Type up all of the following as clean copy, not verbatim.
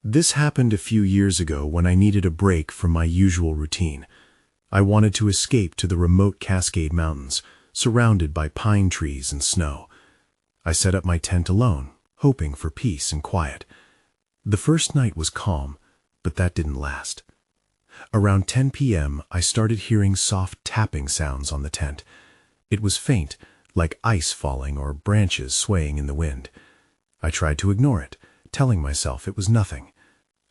This happened a few years ago when I needed a break from my usual routine. I wanted to escape to the remote Cascade Mountains, surrounded by pine trees and snow. I set up my tent alone, hoping for peace and quiet. The first night was calm, but that didn't last. Around 10 p.m., I started hearing soft tapping sounds on the tent. It was faint, like ice falling or branches swaying in the wind. I tried to ignore it, telling myself it was nothing.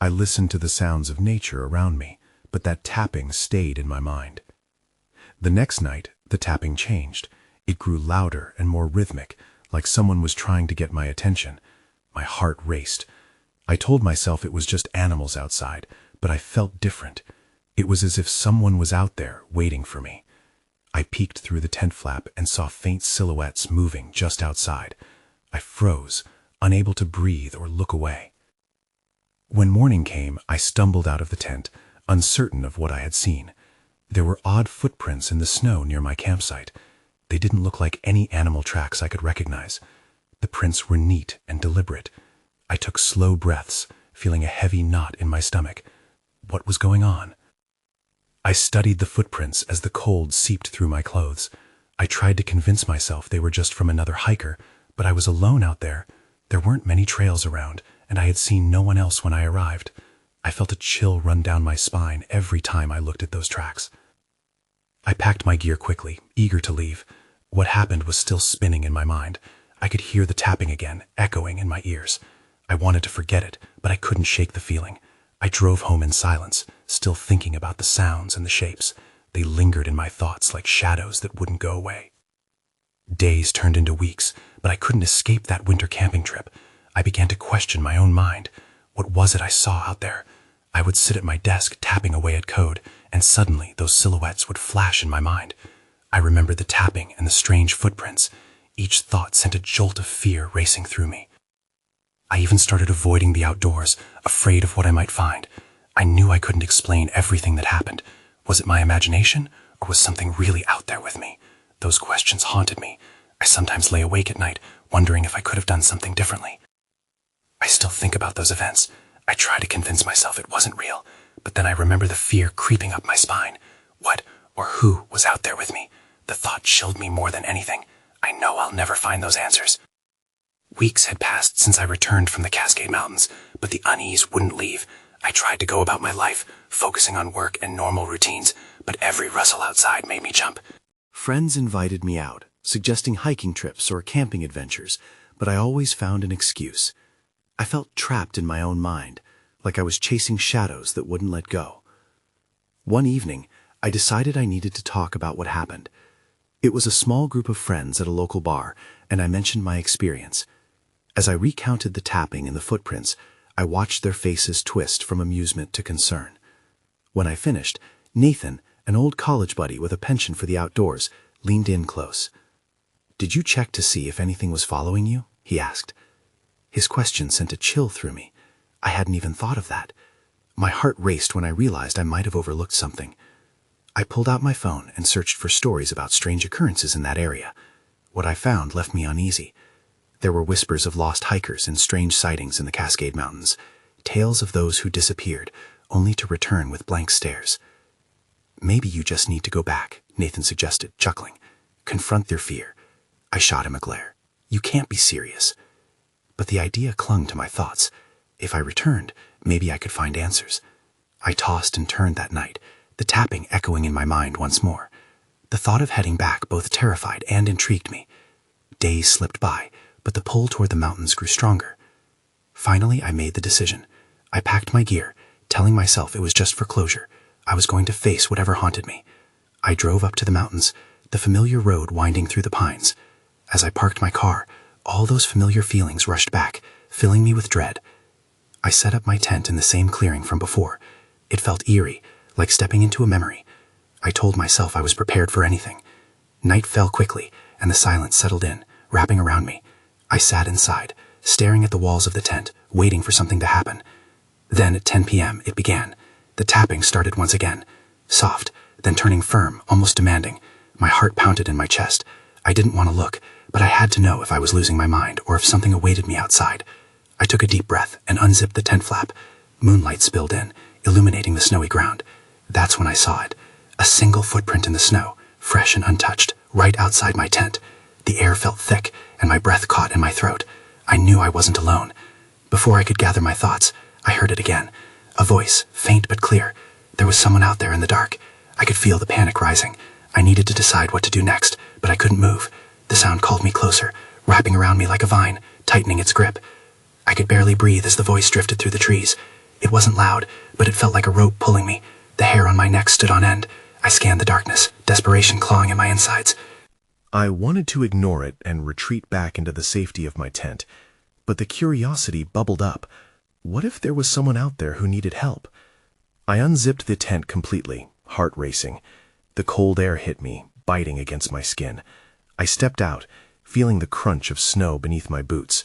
I listened to the sounds of nature around me, but that tapping stayed in my mind. The next night, the tapping changed. It grew louder and more rhythmic, like someone was trying to get my attention. My heart raced. I told myself it was just animals outside, but I felt different. It was as if someone was out there waiting for me. I peeked through the tent flap and saw faint silhouettes moving just outside. I froze, unable to breathe or look away. When morning came, I stumbled out of the tent, uncertain of what I had seen. There were odd footprints in the snow near my campsite. They didn't look like any animal tracks I could recognize. The prints were neat and deliberate. I took slow breaths, feeling a heavy knot in my stomach. What was going on? I studied the footprints as the cold seeped through my clothes. I tried to convince myself they were just from another hiker, but I was alone out there. There weren't many trails around, and I had seen no one else when I arrived. I felt a chill run down my spine every time I looked at those tracks. I packed my gear quickly, eager to leave. What happened was still spinning in my mind. I could hear the tapping again, echoing in my ears. I wanted to forget it, but I couldn't shake the feeling. I drove home in silence, still thinking about the sounds and the shapes. They lingered in my thoughts like shadows that wouldn't go away. Days turned into weeks, but I couldn't escape that winter camping trip. I began to question my own mind. What was it I saw out there? I would sit at my desk tapping away at code, and suddenly those silhouettes would flash in my mind. I remembered the tapping and the strange footprints. Each thought sent a jolt of fear racing through me. I even started avoiding the outdoors, afraid of what I might find. I knew I couldn't explain everything that happened. Was it my imagination, or was something really out there with me? Those questions haunted me. I sometimes lay awake at night, wondering if I could have done something differently. I still think about those events. I try to convince myself it wasn't real, but then I remember the fear creeping up my spine. What or who was out there with me? The thought chilled me more than anything. I know I'll never find those answers. Weeks had passed since I returned from the Cascade Mountains, but the unease wouldn't leave. I tried to go about my life, focusing on work and normal routines, but every rustle outside made me jump. Friends invited me out, suggesting hiking trips or camping adventures, but I always found an excuse. I felt trapped in my own mind, like I was chasing shadows that wouldn't let go. One evening, I decided I needed to talk about what happened. It was a small group of friends at a local bar, and I mentioned my experience. As I recounted the tapping and the footprints, I watched their faces twist from amusement to concern. When I finished, Nathan, an old college buddy with a penchant for the outdoors, leaned in close. "Did you check to see if anything was following you?" he asked. His question sent a chill through me. I hadn't even thought of that. My heart raced when I realized I might have overlooked something. I pulled out my phone and searched for stories about strange occurrences in that area. What I found left me uneasy. There were whispers of lost hikers and strange sightings in the Cascade Mountains, tales of those who disappeared, only to return with blank stares. "Maybe you just need to go back," Nathan suggested, chuckling. "Confront their fear." I shot him a glare. "You can't be serious." But the idea clung to my thoughts. If I returned, maybe I could find answers. I tossed and turned that night, the tapping echoing in my mind once more. The thought of heading back both terrified and intrigued me. Days slipped by, but the pull toward the mountains grew stronger. Finally, I made the decision. I packed my gear, telling myself it was just for closure. I was going to face whatever haunted me. I drove up to the mountains, the familiar road winding through the pines. As I parked my car, all those familiar feelings rushed back, filling me with dread. I set up my tent in the same clearing from before. It felt eerie, like stepping into a memory. I told myself I was prepared for anything. Night fell quickly, and the silence settled in, wrapping around me. I sat inside, staring at the walls of the tent, waiting for something to happen. Then at 10 p.m., it began. The tapping started once again, soft, then turning firm, almost demanding. My heart pounded in my chest. I didn't want to look, but I had to know if I was losing my mind or if something awaited me outside. I took a deep breath and unzipped the tent flap. Moonlight spilled in, illuminating the snowy ground. That's when I saw it. A single footprint in the snow, fresh and untouched, right outside my tent. The air felt thick, and my breath caught in my throat. I knew I wasn't alone. Before I could gather my thoughts, I heard it again. A voice, faint but clear. There was someone out there in the dark. I could feel the panic rising. I needed to decide what to do next, but I couldn't move. The sound called me closer, wrapping around me like a vine, tightening its grip. I could barely breathe as the voice drifted through the trees. It wasn't loud, but it felt like a rope pulling me. The hair on my neck stood on end. I scanned the darkness, desperation clawing at my insides. I wanted to ignore it and retreat back into the safety of my tent, but the curiosity bubbled up. What if there was someone out there who needed help? I unzipped the tent completely, heart racing. The cold air hit me, biting against my skin. I stepped out, feeling the crunch of snow beneath my boots.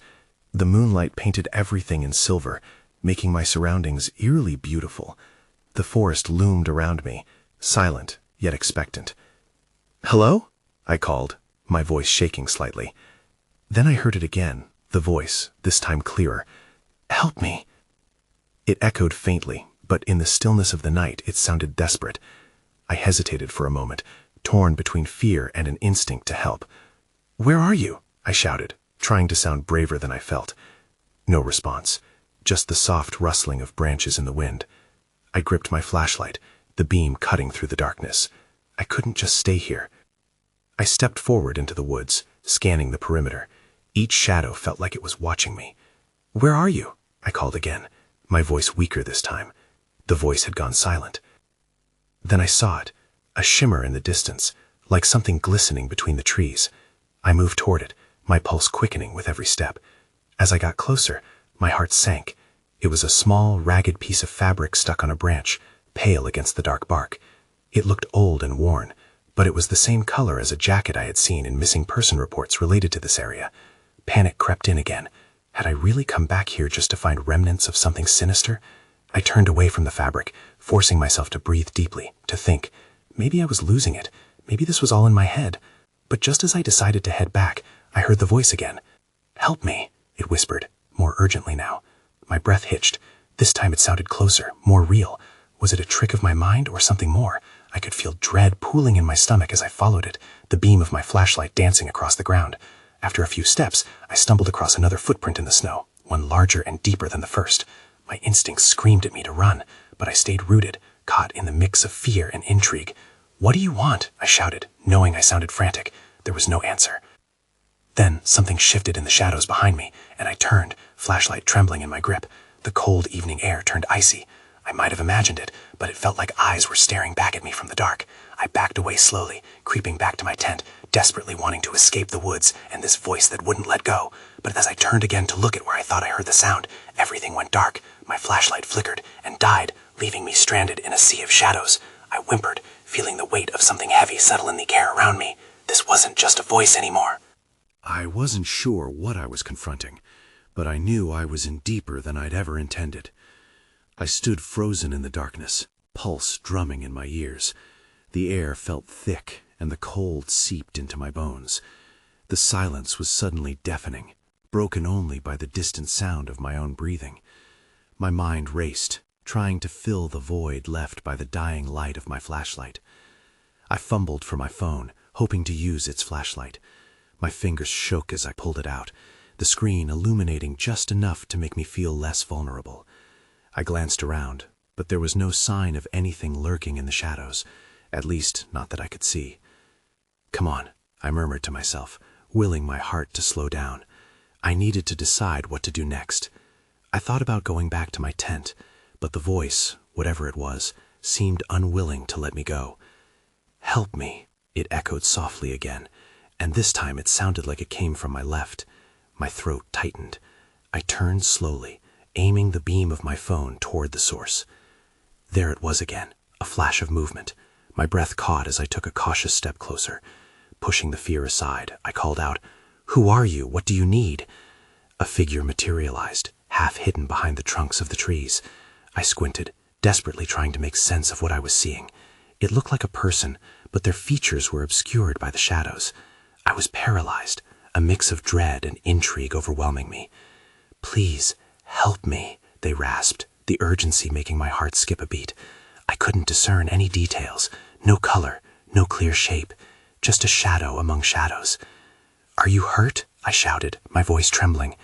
The moonlight painted everything in silver, making my surroundings eerily beautiful. The forest loomed around me, silent yet expectant. "Hello?" I called, my voice shaking slightly. Then I heard it again, the voice, this time clearer. "Help me." It echoed faintly, but in the stillness of the night it sounded desperate. I hesitated for a moment, torn between fear and an instinct to help. "Where are you?" I shouted, trying to sound braver than I felt. No response, just the soft rustling of branches in the wind. I gripped my flashlight, the beam cutting through the darkness. I couldn't just stay here. I stepped forward into the woods, scanning the perimeter. Each shadow felt like it was watching me. "Where are you?" I called again, my voice weaker this time. The voice had gone silent. Then I saw it, a shimmer in the distance, like something glistening between the trees. I moved toward it, my pulse quickening with every step. As I got closer, my heart sank. It was a small, ragged piece of fabric stuck on a branch, pale against the dark bark. It looked old and worn, but it was the same color as a jacket I had seen in missing person reports related to this area. Panic crept in again. Had I really come back here just to find remnants of something sinister? I turned away from the fabric, forcing myself to breathe deeply, to think. Maybe I was losing it. Maybe this was all in my head. But just as I decided to head back, I heard the voice again. "Help me," it whispered, more urgently now. My breath hitched. This time it sounded closer, more real. Was it a trick of my mind or something more? I could feel dread pooling in my stomach as I followed it, the beam of my flashlight dancing across the ground. After a few steps, I stumbled across another footprint in the snow, one larger and deeper than the first. My instincts screamed at me to run, but I stayed rooted, caught in the mix of fear and intrigue. "What do you want?" I shouted, knowing I sounded frantic. There was no answer. Then something shifted in the shadows behind me, and I turned, flashlight trembling in my grip. The cold evening air turned icy. I might have imagined it, but it felt like eyes were staring back at me from the dark. I backed away slowly, creeping back to my tent, desperately wanting to escape the woods and this voice that wouldn't let go. But as I turned again to look at where I thought I heard the sound, everything went dark. My flashlight flickered and died, leaving me stranded in a sea of shadows. I whimpered, feeling the weight of something heavy settle in the air around me. This wasn't just a voice anymore. I wasn't sure what I was confronting, but I knew I was in deeper than I'd ever intended. I stood frozen in the darkness, pulse drumming in my ears. The air felt thick, and the cold seeped into my bones. The silence was suddenly deafening, broken only by the distant sound of my own breathing. My mind raced, trying to fill the void left by the dying light of my flashlight. I fumbled for my phone, hoping to use its flashlight. My fingers shook as I pulled it out, the screen illuminating just enough to make me feel less vulnerable. I glanced around, but there was no sign of anything lurking in the shadows, at least not that I could see. "Come on," I murmured to myself, willing my heart to slow down. I needed to decide what to do next. I thought about going back to my tent, but the voice, whatever it was, seemed unwilling to let me go. "Help me," it echoed softly again, and this time it sounded like it came from my left. My throat tightened. I turned slowly, aiming the beam of my phone toward the source. There it was again, a flash of movement. My breath caught as I took a cautious step closer. Pushing the fear aside, I called out, "Who are you? What do you need?" A figure materialized, half hidden behind the trunks of the trees. I squinted, desperately trying to make sense of what I was seeing. It looked like a person, but their features were obscured by the shadows. I was paralyzed, a mix of dread and intrigue overwhelming me. "Please, help me," they rasped, the urgency making my heart skip a beat. I couldn't discern any details, no color, no clear shape, just a shadow among shadows. "Are you hurt?" I shouted, my voice trembling.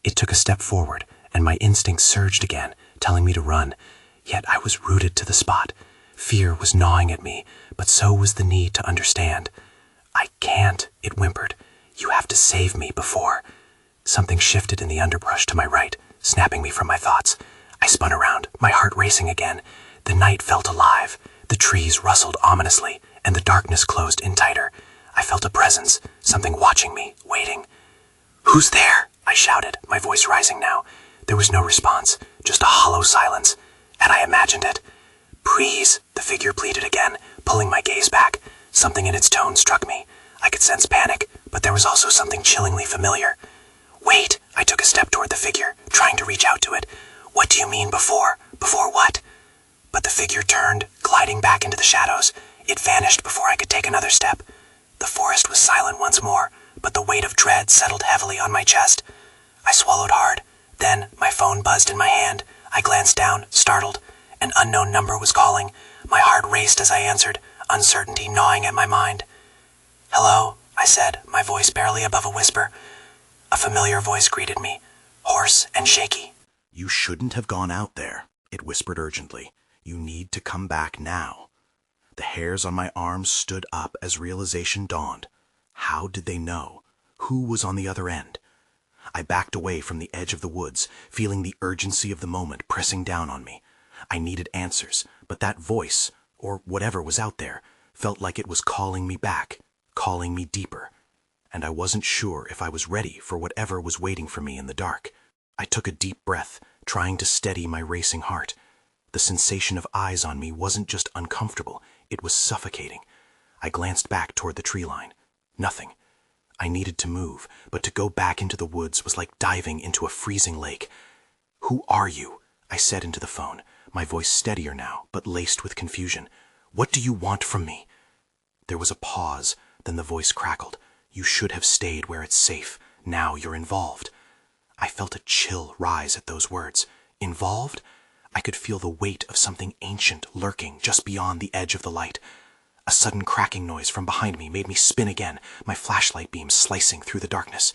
It took a step forward, and my instinct surged again, telling me to run. Yet I was rooted to the spot. Fear was gnawing at me, but so was the need to understand. "I can't," it whimpered. "You have to save me before." Something shifted in the underbrush to my right, snapping me from my thoughts. I spun around, my heart racing again. The night felt alive. The trees rustled ominously, and the darkness closed in tighter. I felt a presence, something watching me, waiting. "Who's there?" I shouted, my voice rising now. There was no response, just a hollow silence, and I imagined it. "Please," the figure pleaded again, pulling my gaze back. Something in its tone struck me. I could sense panic, but there was also something chillingly familiar. "Wait," I took a step toward the figure, trying to reach out to it. "What do you mean before? Before what?" But the figure turned, gliding back into the shadows. It vanished before I could take another step. The forest was silent once more, but the weight of dread settled heavily on my chest. I swallowed hard. Then my phone buzzed in my hand. I glanced down, startled. An unknown number was calling. My heart raced as I answered, uncertainty gnawing at my mind. "Hello," I said, my voice barely above a whisper. A familiar voice greeted me, hoarse and shaky. "You shouldn't have gone out there," it whispered urgently. "You need to come back now." The hairs on my arms stood up as realization dawned. How did they know? Who was on the other end? I backed away from the edge of the woods, feeling the urgency of the moment pressing down on me. I needed answers, but that voice, or whatever was out there, felt like it was calling me back, calling me deeper. And I wasn't sure if I was ready for whatever was waiting for me in the dark. I took a deep breath, trying to steady my racing heart. The sensation of eyes on me wasn't just uncomfortable, it was suffocating. I glanced back toward the tree line. Nothing. I needed to move, but to go back into the woods was like diving into a freezing lake. "Who are you?" I said into the phone, my voice steadier now, but laced with confusion. "What do you want from me?" There was a pause, then the voice crackled. "You should have stayed where it's safe. Now you're involved." I felt a chill rise at those words. Involved? I could feel the weight of something ancient lurking just beyond the edge of the light. A sudden cracking noise from behind me made me spin again, my flashlight beam slicing through the darkness.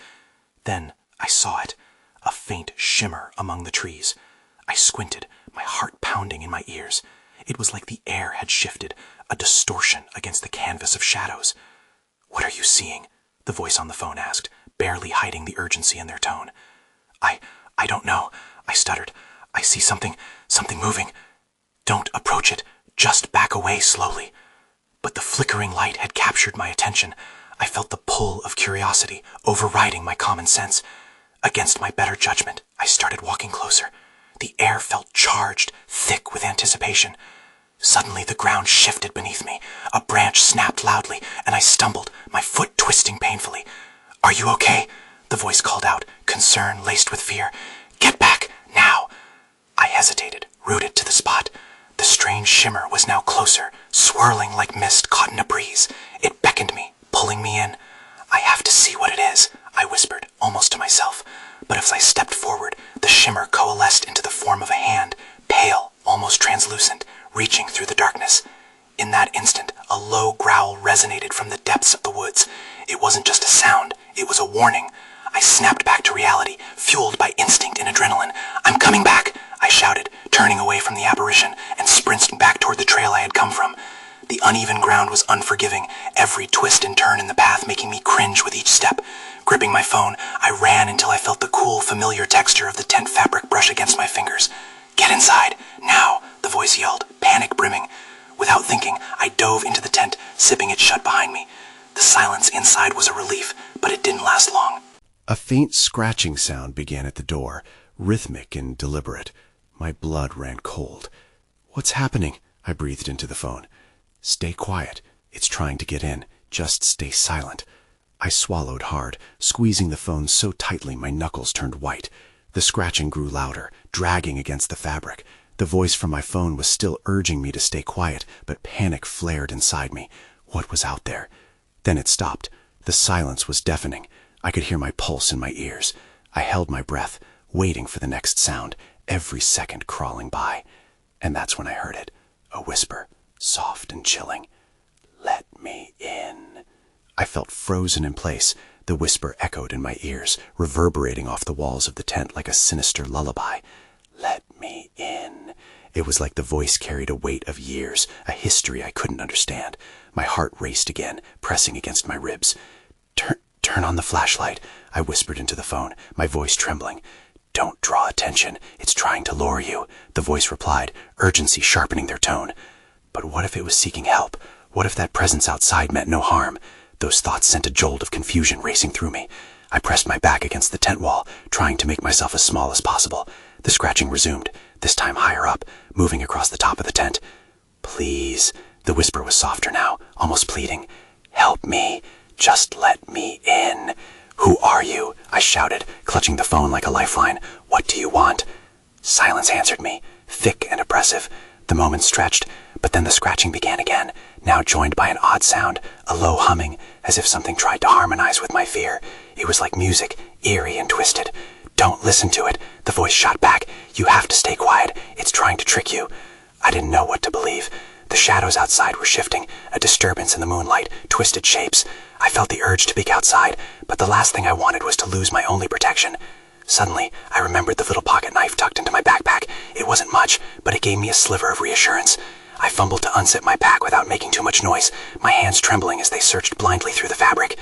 Then I saw it, a faint shimmer among the trees. I squinted, my heart pounding in my ears. It was like the air had shifted, a distortion against the canvas of shadows. "What are you seeing?" the voice on the phone asked, barely hiding the urgency in their tone. I don't know," I stuttered. "I see something moving." "Don't approach it, just back away slowly." But the flickering light had captured my attention. I felt the pull of curiosity, overriding my common sense. Against my better judgment, I started walking closer. The air felt charged, thick with anticipation. Suddenly the ground shifted beneath me. A branch snapped loudly, and I stumbled, my foot twisting painfully. "Are you okay?" the voice called out, concern laced with fear. "Get back, now!" I hesitated, rooted to the spot. The strange shimmer was now closer, swirling like mist caught in a breeze. It beckoned me, pulling me in. "I have to see what it is," I whispered, almost to myself. But as I stepped forward, the shimmer coalesced into the form of a hand, pale, almost translucent, reaching through the darkness. In that instant, a low growl resonated from the depths of the woods. It wasn't just a sound, it was a warning. I snapped back to reality, fueled by instinct and adrenaline. "I'm coming back," I shouted, turning away from the apparition and sprinting back toward the trail I had come from. The uneven ground was unforgiving, every twist and turn in the path making me cringe with each step. Gripping my phone, I ran until I felt the cool, familiar texture of the tent fabric brush against my fingers. "Get inside, now," the voice yelled, panic brimming. Without thinking, I dove into the tent, zipping it shut behind me. The silence inside was a relief, but it didn't last long. A faint scratching sound began at the door, rhythmic and deliberate. My blood ran cold. "What's happening?" I breathed into the phone. "Stay quiet. It's trying to get in. Just stay silent." I swallowed hard, squeezing the phone so tightly my knuckles turned white. The scratching grew louder, dragging against the fabric. The voice from my phone was still urging me to stay quiet, but panic flared inside me. What was out there? Then it stopped. The silence was deafening. I could hear my pulse in my ears. I held my breath, waiting for the next sound. every second crawling by. And that's when I heard it, a whisper, soft and chilling. "Let me in." I felt frozen in place. The whisper echoed in my ears, reverberating off the walls of the tent like a sinister lullaby. "Let me in." It was like the voice carried a weight of years, a history I couldn't understand. My heart raced again, pressing against my ribs. Turn on the flashlight," I whispered into the phone, my voice trembling. "Don't draw attention. It's trying to lure you," the voice replied, urgency sharpening their tone. But what if it was seeking help? What if that presence outside meant no harm? Those thoughts sent a jolt of confusion racing through me. I pressed my back against the tent wall, trying to make myself as small as possible. The scratching resumed, this time higher up, moving across the top of the tent. "Please," the whisper was softer now, almost pleading. "Help me. Just let me in." "Who are you?" I shouted, clutching the phone like a lifeline. "What do you want?" Silence answered me, thick and oppressive. The moment stretched, but then the scratching began again, now joined by an odd sound, a low humming, as if something tried to harmonize with my fear. It was like music, eerie and twisted. "Don't listen to it," the voice shot back. "You have to stay quiet. It's trying to trick you." I didn't know what to believe. The shadows outside were shifting, a disturbance in the moonlight, twisted shapes. I felt the urge to peek outside, but the last thing I wanted was to lose my only protection. Suddenly, I remembered the little pocket knife tucked into my backpack. It wasn't much, but it gave me a sliver of reassurance. I fumbled to unzip my pack without making too much noise, my hands trembling as they searched blindly through the fabric.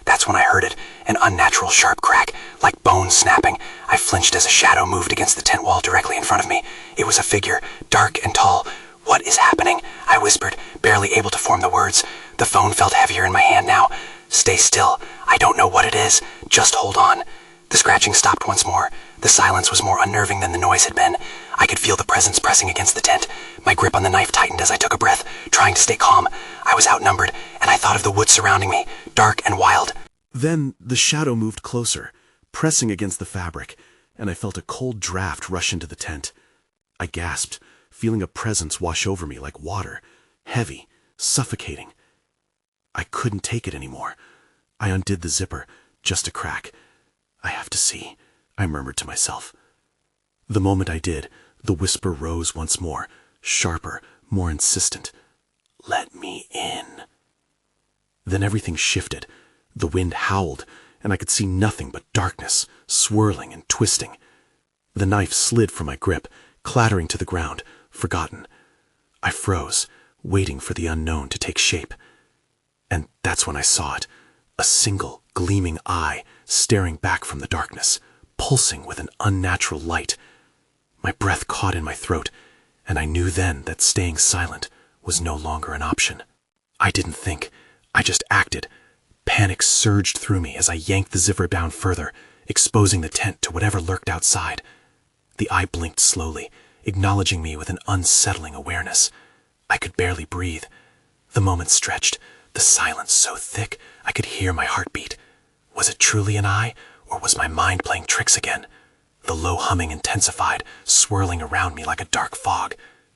That's when I heard it, an unnatural sharp crack, like bones snapping. I flinched as a shadow moved against the tent wall directly in front of me. It was a figure, dark and tall. "What is happening?" I whispered, barely able to form the words. The phone felt heavier in my hand now. "Stay still. I don't know what it is. Just hold on." The scratching stopped once more. The silence was more unnerving than the noise had been. I could feel the presence pressing against the tent. My grip on the knife tightened as I took a breath, trying to stay calm. I was outnumbered, and I thought of the woods surrounding me, dark and wild. Then the shadow moved closer, pressing against the fabric, and I felt a cold draft rush into the tent. I gasped, feeling a presence wash over me like water, heavy, suffocating. I couldn't take it anymore. I undid the zipper, just a crack. "I have to see," I murmured to myself. The moment I did, the whisper rose once more, sharper, more insistent. "Let me in." Then everything shifted. The wind howled, and I could see nothing but darkness, swirling and twisting. The knife slid from my grip, clattering to the ground, forgotten. I froze, waiting for the unknown to take shape. And that's when I saw it, a single, gleaming eye staring back from the darkness, pulsing with an unnatural light. My breath caught in my throat, and I knew then that staying silent was no longer an option. I didn't think, I just acted. Panic surged through me as I yanked the zipper down further, exposing the tent to whatever lurked outside. The eye blinked slowly, acknowledging me with an unsettling awareness. I could barely breathe. The moment stretched, the silence so thick I could hear my heartbeat. Was it truly an eye, or was my mind playing tricks again? The low humming intensified, swirling around me like a dark fog.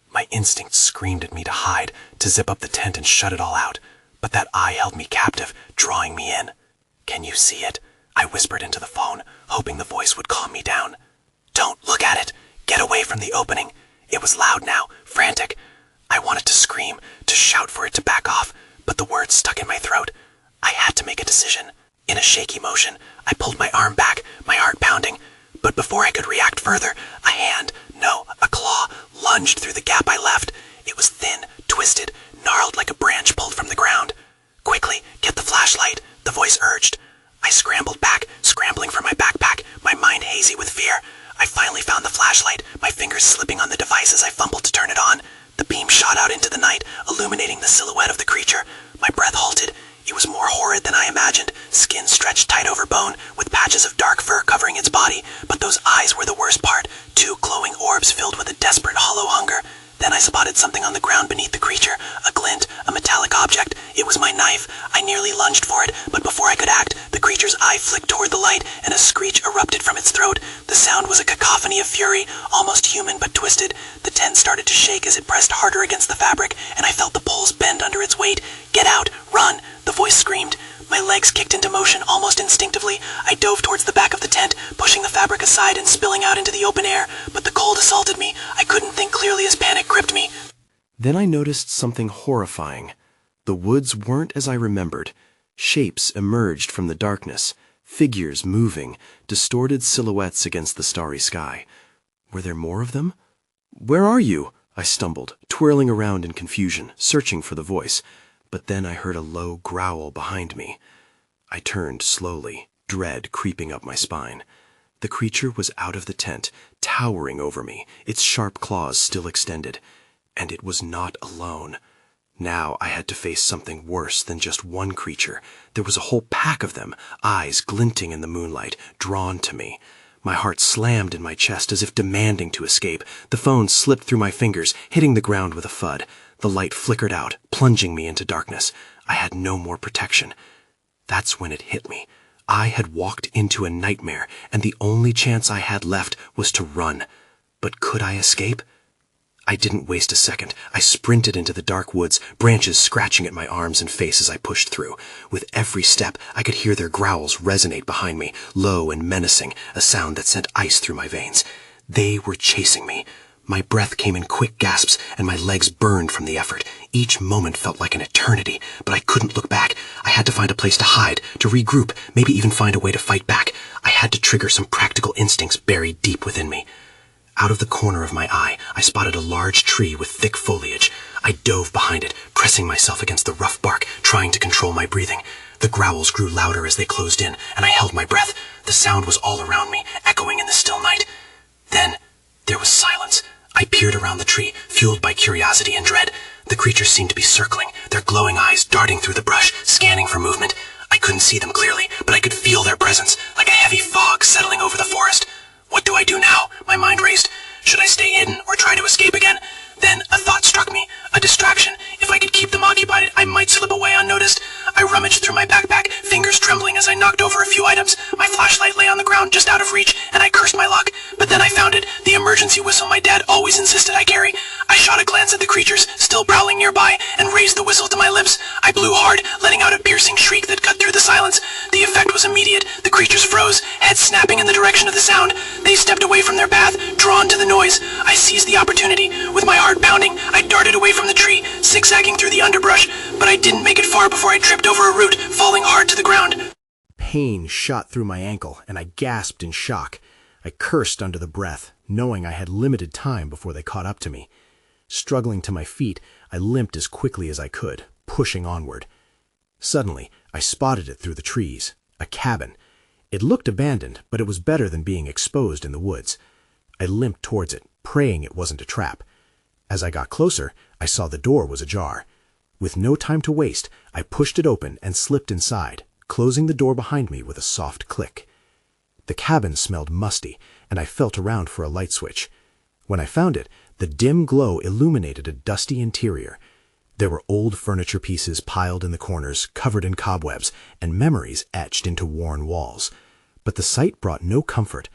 My instincts screamed at me to hide, to zip up the tent and shut it all out. But that eye held me captive, drawing me in. "Can you see it?" I whispered into the phone, hoping the voice would calm me down. "Don't look at it. Get away from the opening." It was loud now, frantic. I wanted to scream, to shout for it to back off, but the words stuck in my throat. I had to make a decision. In a shaky motion, I pulled my arm back, my heart pounding. But before I could react further, a hand, no, a claw, lunged through the gap I left. It was thin, twisted, gnarled like a branch pulled from the ground. "Quickly, get the flashlight," the voice urged. I scrambled back, scrambling for my backpack, my mind hazy with fear. I finally found the flashlight, my fingers slipping on the device as I fumbled to turn it on. The beam shot out into the night, illuminating the silhouette of the creature. My breath halted. It was more horrid than I imagined, skin stretched tight over bone, with patches of dark fur covering its body. But those eyes were the worst part, two glowing orbs filled with a desperate, hollow hunger. Then I spotted something on the ground beneath the creature, a glint, a metallic object. It was my knife. I nearly lunged for it, but before I could act, the creature's eye flicked toward the light, and a screech erupted from its throat. The sound was a cacophony of fury, almost human but twisted. The tent started to shake as it pressed harder against the fabric, and I felt the poles bend under its weight. "Get out! Run!" the voice screamed. My legs kicked into motion almost instinctively. I dove towards the back of the tent, pushing the fabric aside and spilling out into the open air, but the cold assaulted me. I couldn't think clearly as panic gripped me. Then I noticed something horrifying. The woods weren't as I remembered. Shapes emerged from the darkness, figures moving, distorted silhouettes against the starry sky. Were there more of them? "Where are you?" I stumbled, twirling around in confusion, searching for the voice. But then I heard a low growl behind me. I turned slowly, dread creeping up my spine. The creature was out of the tent, towering over me, its sharp claws still extended. And it was not alone. Now I had to face something worse than just one creature. There was a whole pack of them, eyes glinting in the moonlight, drawn to me. My heart slammed in my chest as if demanding to escape. The phone slipped through my fingers, hitting the ground with a thud. The light flickered out, plunging me into darkness. I had no more protection. That's when it hit me. I had walked into a nightmare, and the only chance I had left was to run. But could I escape? I didn't waste a second. I sprinted into the dark woods, branches scratching at my arms and face as I pushed through. With every step, I could hear their growls resonate behind me, low and menacing, a sound that sent ice through my veins. They were chasing me. My breath came in quick gasps, and my legs burned from the effort. Each moment felt like an eternity, but I couldn't look back. I had to find a place to hide, to regroup, maybe even find a way to fight back. I had to trigger some practical instincts buried deep within me. Out of the corner of my eye, I spotted a large tree with thick foliage. I dove behind it, pressing myself against the rough bark, trying to control my breathing. The growls grew louder as they closed in, and I held my breath. The sound was all around me, echoing in the still night. Then, there was silence. I peered around the tree, fueled by curiosity and dread. The creatures seemed to be circling, their glowing eyes darting through the brush, scanning for movement. I couldn't see them clearly, but I could feel their presence, like a heavy fog settling over the forest. What do I do now? My mind raced. Should I stay hidden or try to escape again? Then a thought struck me, a distraction. If I could keep them occupied, I might slip away unnoticed. I rummaged through my backpack, fingers trembling as I knocked over a few items. My flashlight lay on the ground just out of reach, and I cursed my luck. But then I found it, the emergency whistle my dad always insisted I carry. I shot a glance at the creatures, still prowling nearby, and raised the whistle to my lips. I blew hard, letting out a piercing shriek that cut through the silence. The effect was immediate. The creatures froze, heads snapping in the direction of the sound. They stepped away from their path, drawn to the noise. I seized the opportunity. With my heart pounding, I darted away from the tree, zigzagging through the underbrush, but I didn't make it far before I tripped over a root, falling hard to the ground. Pain shot through my ankle, and I gasped in shock. I cursed under the breath, knowing I had limited time before they caught up to me. Struggling to my feet, I limped as quickly as I could, pushing onward. Suddenly, I spotted it through the trees, a cabin. It looked abandoned, but it was better than being exposed in the woods. I limped towards it, praying it wasn't a trap. As I got closer, I saw the door was ajar. With no time to waste, I pushed it open and slipped inside, closing the door behind me with a soft click. The cabin smelled musty, and I felt around for a light switch. When I found it, the dim glow illuminated a dusty interior. There were old furniture pieces piled in the corners, covered in cobwebs, and memories etched into worn walls. But the sight brought no comfort.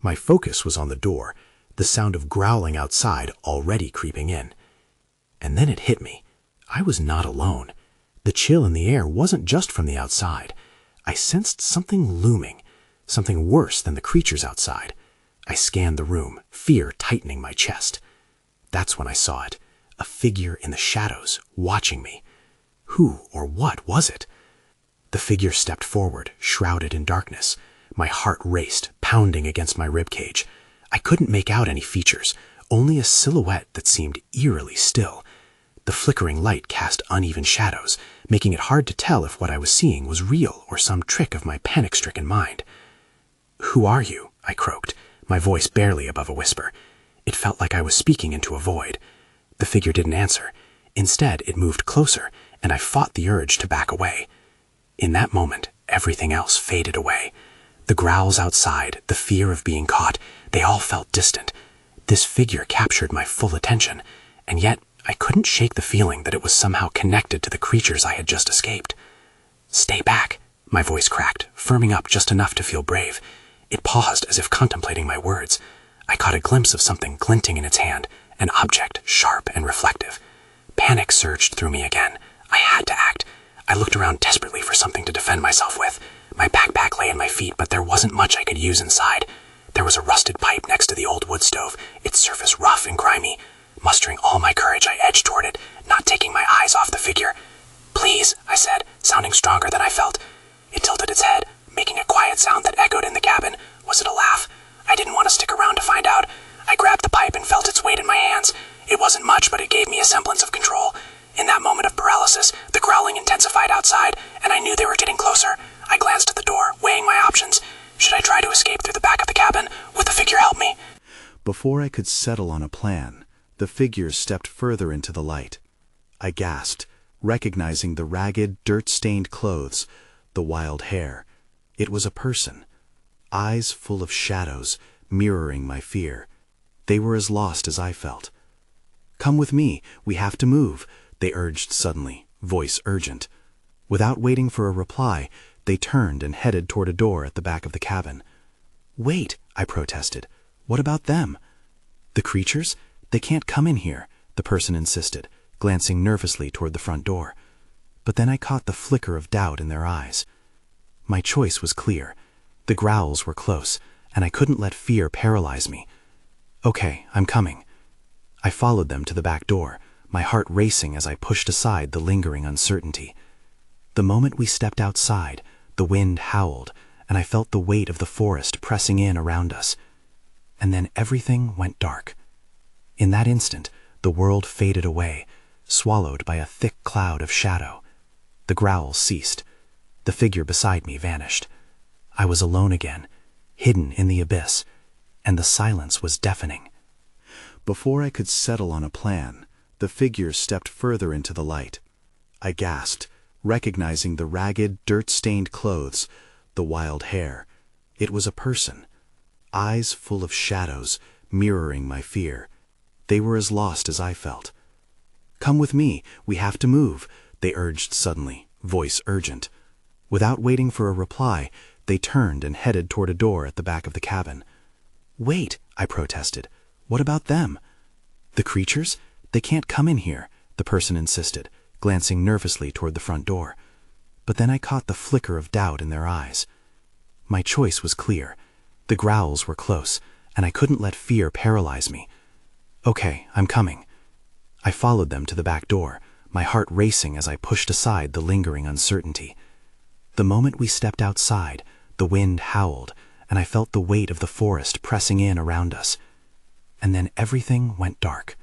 My focus was on the door, the sound of growling outside already creeping in. And then it hit me. I was not alone. The chill in the air wasn't just from the outside. I sensed something looming, something worse than the creatures outside. I scanned the room, fear tightening my chest. That's when I saw it, a figure in the shadows, watching me. Who or what was it? The figure stepped forward, shrouded in darkness. My heart raced, pounding against my ribcage. I couldn't make out any features, only a silhouette that seemed eerily still. The flickering light cast uneven shadows, making it hard to tell if what I was seeing was real or some trick of my panic-stricken mind. "Who are you?" I croaked, my voice barely above a whisper. It felt like I was speaking into a void. The figure didn't answer. Instead, it moved closer, and I fought the urge to back away. In that moment, everything else faded away. The growls outside, the fear of being caught, they all felt distant. This figure captured my full attention, and yet I couldn't shake the feeling that it was somehow connected to the creatures I had just escaped. "Stay back," my voice cracked, firming up just enough to feel brave. It paused as if contemplating my words. I caught a glimpse of something glinting in its hand, an object sharp and reflective. Panic surged through me again. I had to act. I looked around desperately for something to defend myself with. My backpack lay at my feet, but there wasn't much I could use inside. There was a rusted pipe next to the old wood stove, its surface rough and grimy. Mustering all my courage, I edged toward it, not taking my eyes off the figure. "Please," I said, sounding stronger than I felt. It tilted its head, making a quiet sound that echoed in the cabin. Was it a laugh? I didn't want to stick around to find out. I grabbed the pipe and felt its weight in my hands. It wasn't much, but it gave me a semblance of control. In that moment of paralysis, the growling intensified outside, and I knew they were getting closer. I glanced at the door, weighing my options. Should I try to escape through the back of the cabin? Would the figure help me? Before I could settle on a plan, the figure stepped further into the light. I gasped, recognizing the ragged, dirt-stained clothes, the wild hair. It was a person, eyes full of shadows, mirroring my fear. They were as lost as I felt. "Come with me, we have to move," they urged suddenly, voice urgent. Without waiting for a reply, they turned and headed toward a door at the back of the cabin. "Wait," I protested. "What about them?" "The creatures? They can't come in here," the person insisted, glancing nervously toward the front door. But then I caught the flicker of doubt in their eyes. My choice was clear. The growls were close, and I couldn't let fear paralyze me. "Okay, I'm coming." I followed them to the back door, my heart racing as I pushed aside the lingering uncertainty. The moment we stepped outside, the wind howled, and I felt the weight of the forest pressing in around us. And then everything went dark. In that instant, the world faded away, swallowed by a thick cloud of shadow. The growls ceased. The figure beside me vanished. I was alone again, hidden in the abyss, and the silence was deafening. Before I could settle on a plan, the figure stepped further into the light. I gasped, recognizing the ragged, dirt-stained clothes, the wild hair. It was a person, eyes full of shadows, mirroring my fear. They were as lost as I felt. "Come with me, we have to move," they urged suddenly, voice urgent. Without waiting for a reply, they turned and headed toward a door at the back of the cabin. "Wait," I protested. "What about them?" "The creatures? They can't come in here," the person insisted, glancing nervously toward the front door. But then I caught the flicker of doubt in their eyes. My choice was clear. The growls were close, and I couldn't let fear paralyze me. "Okay, I'm coming." I followed them to the back door, my heart racing as I pushed aside the lingering uncertainty. The moment we stepped outside, the wind howled, and I felt the weight of the forest pressing in around us. And then everything went dark.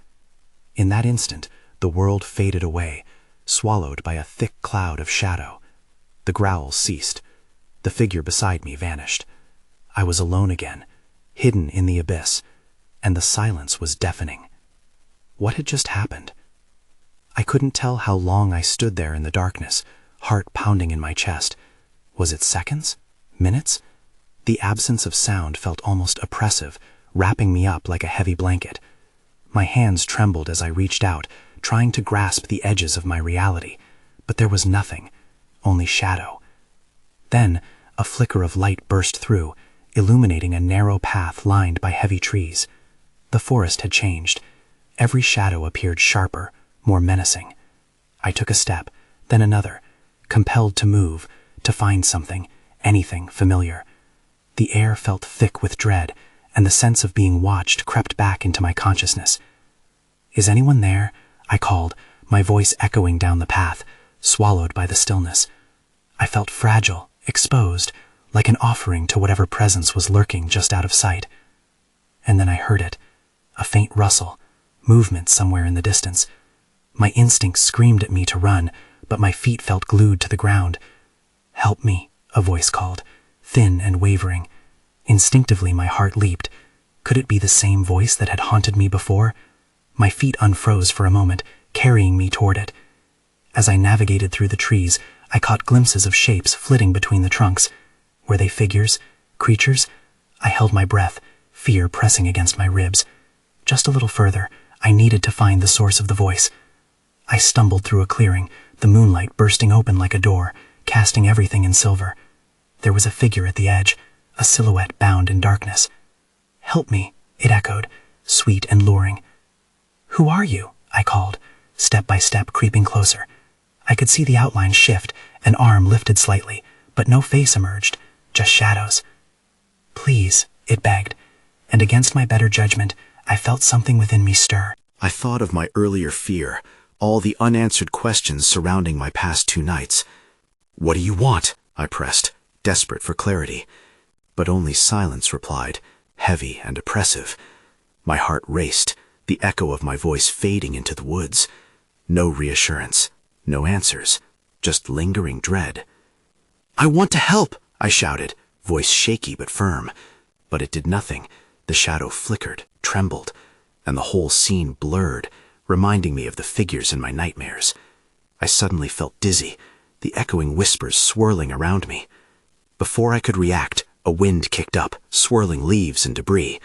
In that instant, the world faded away, swallowed by a thick cloud of shadow. The growls ceased. The figure beside me vanished. I was alone again, hidden in the abyss, and the silence was deafening. What had just happened? I couldn't tell how long I stood there in the darkness, heart pounding in my chest. Was it seconds? Minutes? The absence of sound felt almost oppressive, wrapping me up like a heavy blanket. My hands trembled as I reached out, trying to grasp the edges of my reality, but there was nothing, only shadow. Then, a flicker of light burst through, illuminating a narrow path lined by heavy trees. The forest had changed. Every shadow appeared sharper, more menacing. I took a step, then another, compelled to move, to find something, anything familiar. The air felt thick with dread, and the sense of being watched crept back into my consciousness. "Is anyone there?" I called, my voice echoing down the path, swallowed by the stillness. I felt fragile, exposed, like an offering to whatever presence was lurking just out of sight. And then I heard it, a faint rustle, movement somewhere in the distance. My instincts screamed at me to run, but my feet felt glued to the ground. "Help me," a voice called, thin and wavering. Instinctively my heart leaped. Could it be the same voice that had haunted me before? My feet unfroze for a moment, carrying me toward it. As I navigated through the trees, I caught glimpses of shapes flitting between the trunks. Were they figures? Creatures? I held my breath, fear pressing against my ribs. Just a little further, I needed to find the source of the voice. I stumbled through a clearing, the moonlight bursting open like a door, casting everything in silver. There was a figure at the edge, a silhouette bound in darkness. "Help me," it echoed, sweet and luring. "Who are you?" I called, step by step creeping closer. I could see the outline shift, an arm lifted slightly, but no face emerged, just shadows. "Please," it begged, and against my better judgment, I felt something within me stir. I thought of my earlier fear, all the unanswered questions surrounding my past 2 nights. "What do you want?" I pressed, desperate for clarity. But only silence replied, heavy and oppressive. My heart raced, the echo of my voice fading into the woods. No reassurance, no answers, just lingering dread. "I want to help," I shouted, voice shaky but firm. But it did nothing. The shadow flickered, trembled, and the whole scene blurred, reminding me of the figures in my nightmares. I suddenly felt dizzy, the echoing whispers swirling around me. Before I could react, a wind kicked up, swirling leaves and debris.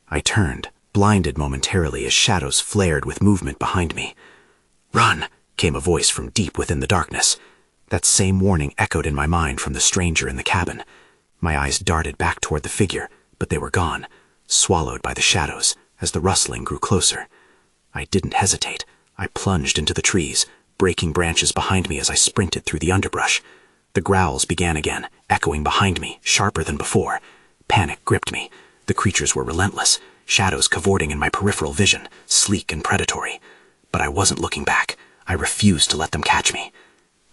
I turned, blinded momentarily as shadows flared with movement behind me. "Run!" came a voice from deep within the darkness. That same warning echoed in my mind from the stranger in the cabin. My eyes darted back toward the figure, but they were gone, swallowed by the shadows as the rustling grew closer. I didn't hesitate. I plunged into the trees, breaking branches behind me as I sprinted through the underbrush. The growls began again, echoing behind me, sharper than before. Panic gripped me. The creatures were relentless, shadows cavorting in my peripheral vision, sleek and predatory. But I wasn't looking back. I refused to let them catch me.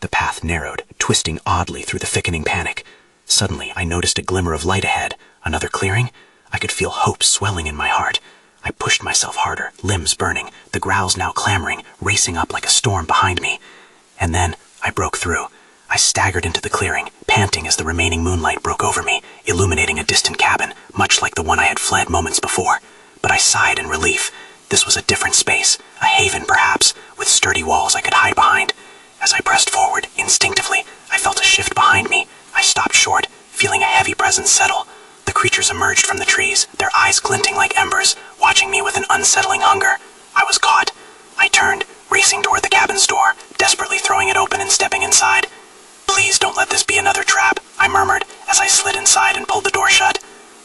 The path narrowed, twisting oddly through the thickening panic. Suddenly, I noticed a glimmer of light ahead. Another clearing? I could feel hope swelling in my heart. I pushed myself harder, limbs burning, the growls now clamoring, racing up like a storm behind me. And then I broke through. I staggered into the clearing, panting as the remaining moonlight broke over me, illuminating a distant cabin, much like the one I had fled moments before. But I sighed in relief. This was a different space, a haven perhaps, with sturdy walls I could hide behind. As I pressed forward, instinctively, I felt a shift behind me. I stopped short, feeling a heavy presence settle. The creatures emerged from the trees, their eyes glinting like embers, watching me with an unsettling hunger. I was caught. I turned, racing toward the cabin's door, desperately throwing it open and stepping inside. "Please don't let this be another trap," I murmured as I slid inside and pulled the door shut.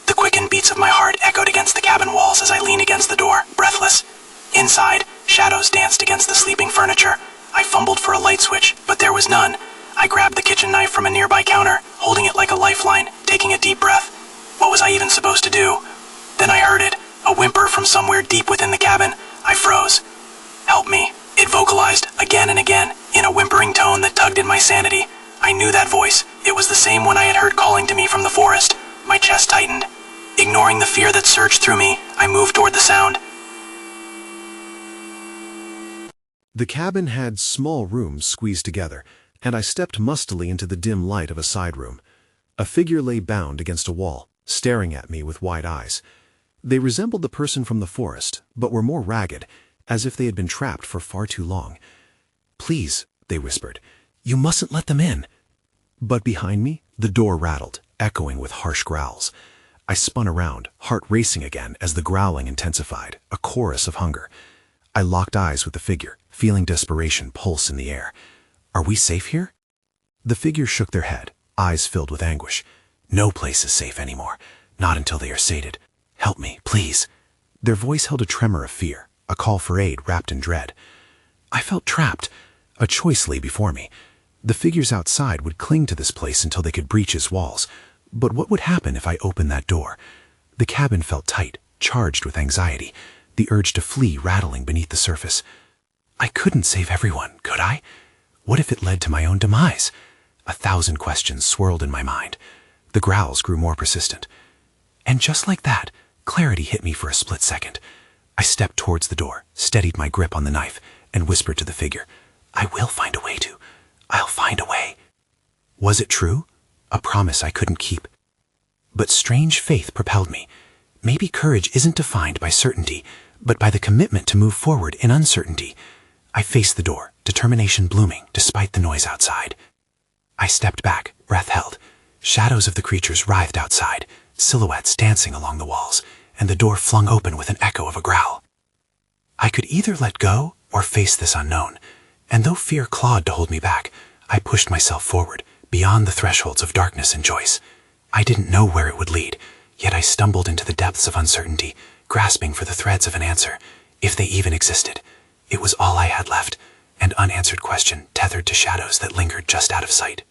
The quickened beats of my heart echoed against the cabin walls as I leaned against the door, breathless. Inside, shadows danced against the sleeping furniture. I fumbled for a light switch, but there was none. I grabbed the kitchen knife from a nearby counter, holding it like a lifeline, taking a deep breath. What was I even supposed to do? Then I heard it, a whimper from somewhere deep within the cabin. I froze. "Help me," it vocalized again and again, in a whimpering tone that tugged in my sanity. I knew that voice. It was the same one I had heard calling to me from the forest. My chest tightened. Ignoring the fear that surged through me, I moved toward the sound. The cabin had small rooms squeezed together, and I stepped mustily into the dim light of a side room. A figure lay bound against a wall, staring at me with wide eyes. They resembled the person from the forest, but were more ragged, as if they had been trapped for far too long. "Please," they whispered, "you mustn't let them in." But behind me, the door rattled, echoing with harsh growls. I spun around, heart racing again as the growling intensified, a chorus of hunger. I locked eyes with the figure, feeling desperation pulse in the air. "Are we safe here?" The figure shook their head, eyes filled with anguish. "No place is safe anymore, not until they are sated. Help me, please." Their voice held a tremor of fear, a call for aid wrapped in dread. I felt trapped. A choice lay before me. The figures outside would cling to this place until they could breach its walls. But what would happen if I opened that door? The cabin felt tight, charged with anxiety, the urge to flee rattling beneath the surface. I couldn't save everyone, could I? What if it led to my own demise? 1,000 questions swirled in my mind. The growls grew more persistent. And just like that, clarity hit me for a split second. I stepped towards the door, steadied my grip on the knife, and whispered to the figure, "I will find a way to. I'll find a way." Was it true? A promise I couldn't keep. But strange faith propelled me. Maybe courage isn't defined by certainty, but by the commitment to move forward in uncertainty. I faced the door, determination blooming despite the noise outside. I stepped back, breath held. Shadows of the creatures writhed outside, silhouettes dancing along the walls, and the door flung open with an echo of a growl. I could either let go or face this unknown, and though fear clawed to hold me back, I pushed myself forward, beyond the thresholds of darkness and choice. I didn't know where it would lead, yet I stumbled into the depths of uncertainty, grasping for the threads of an answer, if they even existed. It was all I had left, An unanswered question tethered to shadows that lingered just out of sight.